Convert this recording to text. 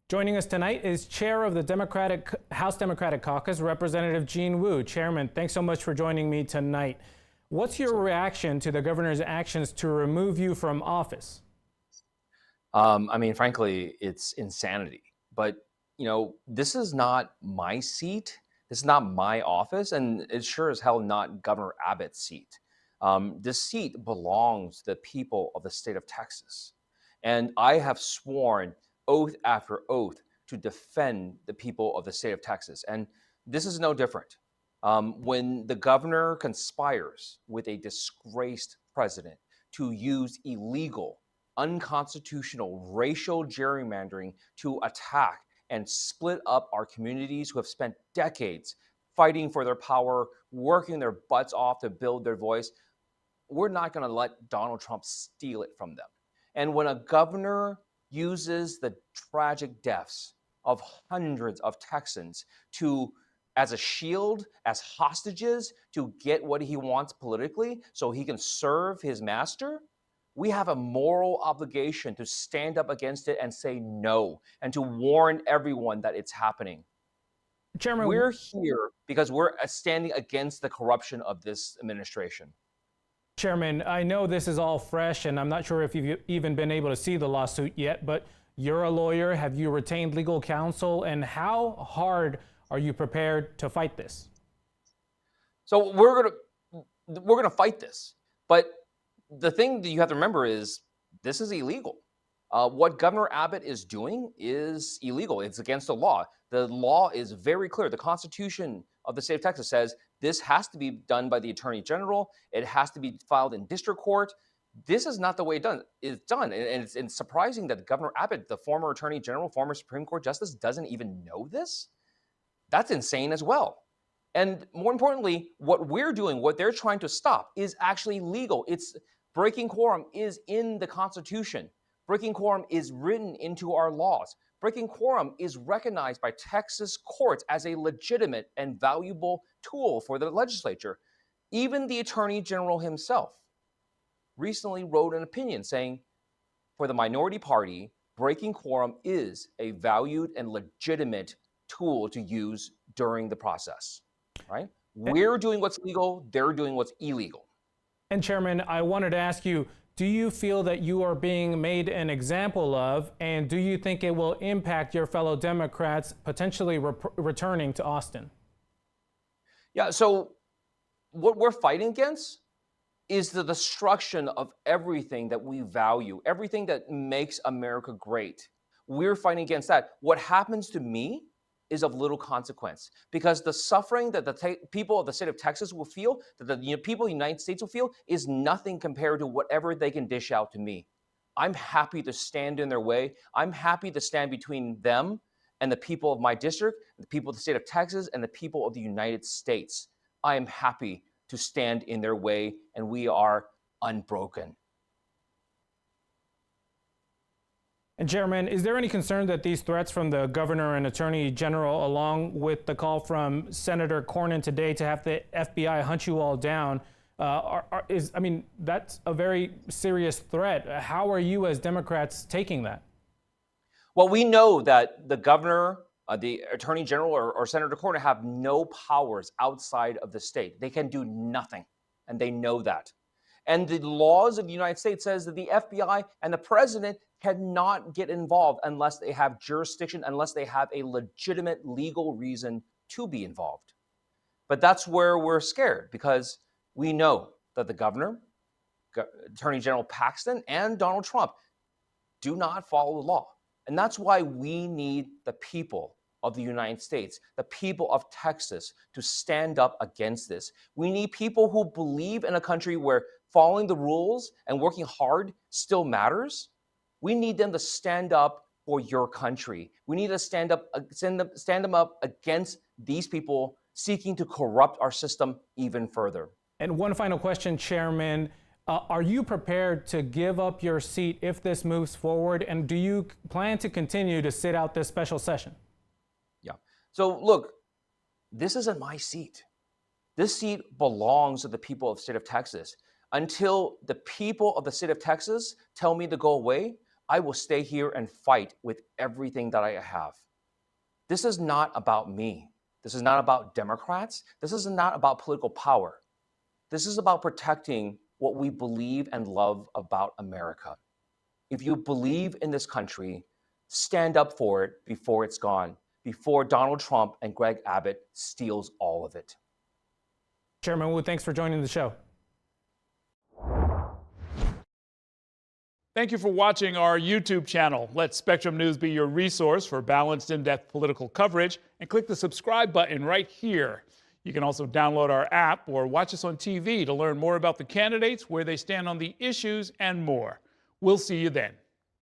Joining us tonight is Chair of the House Democratic Caucus, Representative Gene Wu. Chairman, thanks so much for joining me tonight. What's your reaction to the governor's actions to remove you from office? Frankly, it's insanity. But, this is not my seat. This is not my office. And it's sure as hell not Governor Abbott's seat. This seat belongs to the people of the state of Texas. And I have sworn oath after oath to defend the people of the state of Texas. And this is no different. When the governor conspires with a disgraced president to use illegal, unconstitutional racial gerrymandering to attack and split up our communities who have spent decades fighting for their power, working their butts off to build their voice, we're not going to let Donald Trump steal it from them. And when a governor uses the tragic deaths of hundreds of Texans as a shield, as hostages, to get what he wants politically so he can serve his master, we have a moral obligation to stand up against it and say no, and to warn everyone that it's happening. Chairman, we're here because we're standing against the corruption of this administration. Chairman, I know this is all fresh, and I'm not sure if you've even been able to see the lawsuit yet, but you're a lawyer. Have you retained legal counsel? And how hard are you prepared to fight this? So we're gonna fight this. But the thing that you have to remember is this is illegal. What Governor Abbott is doing is illegal. It's against the law. The law is very clear. The Constitution of the state of Texas says this has to be done by the Attorney General. It has to be filed in district court. This is not the way it's done. And it's surprising that Governor Abbott, the former Attorney General, former Supreme Court Justice, doesn't even know this. That's insane as well. And more importantly, what we're doing, what they're trying to stop is actually legal. Breaking quorum is in the Constitution. Breaking quorum is written into our laws. Breaking quorum is recognized by Texas courts as a legitimate and valuable tool for the legislature. Even the Attorney General himself recently wrote an opinion saying, for the minority party, breaking quorum is a valued and legitimate tool to use during the process, right? We're doing what's legal, they're doing what's illegal. And Chairman, I wanted to ask you, do you feel that you are being made an example of, and do you think it will impact your fellow Democrats potentially returning to Austin? Yeah, so what we're fighting against is the destruction of everything that we value, everything that makes America great. We're fighting against that. What happens to me is of little consequence, because the suffering that the people of the state of Texas will feel, that the people of the United States will feel, is nothing compared to whatever they can dish out to me. I'm happy to stand in their way. I'm happy to stand between them and the people of my district, the people of the state of Texas, and the people of the United States. I am happy to stand in their way, and we are unbroken. And Chairman, is there any concern that these threats from the governor and attorney general, along with the call from Senator Cornyn today to have the FBI hunt you all down, that's a very serious threat. How are you as Democrats taking that? Well, we know that the governor, the attorney general, or Senator Cornyn have no powers outside of the state. They can do nothing, and they know that. And the laws of the United States says that the FBI and the president cannot get involved unless they have jurisdiction, unless they have a legitimate legal reason to be involved. But that's where we're scared, because we know that the governor, Attorney General Paxton, and Donald Trump do not follow the law. And that's why we need the people of the United States, the people of Texas, to stand up against this. We need people who believe in a country where following the rules and working hard still matters. We need them to stand up for your country. We need to stand them up against these people seeking to corrupt our system even further. And one final question, Chairman. Are you prepared to give up your seat if this moves forward? And do you plan to continue to sit out this special session? Yeah. So look, this isn't my seat. This seat belongs to the people of the state of Texas. Until the people of the state of Texas tell me to go away, I will stay here and fight with everything that I have. This is not about me. This is not about Democrats. This is not about political power. This is about protecting what we believe and love about America. If you believe in this country, stand up for it before it's gone, before Donald Trump and Greg Abbott steals all of it. Chairman Wu, thanks for joining the show. Thank you for watching our YouTube channel. Let Spectrum News be your resource for balanced, in-depth political coverage, and click the subscribe button right here. You can also download our app or watch us on TV to learn more about the candidates, where they stand on the issues, and more. We'll see you then.